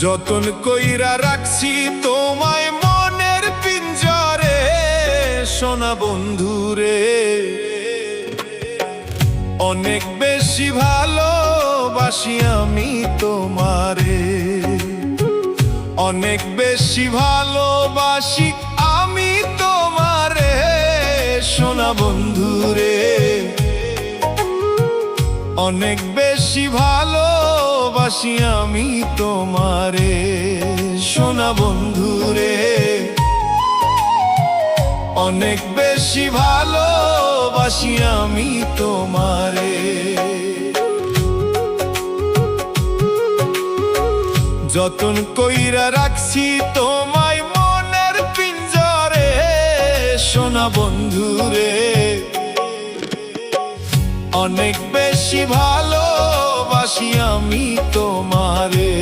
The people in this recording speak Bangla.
যতন কইরা রাখছি তোমায় মনের পিঞ্জরে, সোনা বন্ধুরে। অনেক বেশি ভালোবাসি আমি তোমারে, অনেক বেশি ভালোবাসি আমি তোমারে, সোনা বন্ধুরে। অনেক বেশি ভালোবাসি আমি তোমারে, সোনা বন্ধুরে। অনেক বেশি ভালোবাসি আমি তোমারে। যতন কইরা রাখছি তোমায় মনের পিঞ্জরে, সোনা বন্ধুরে। অনেক বেশি ভালোবাসি আমি তোমারে।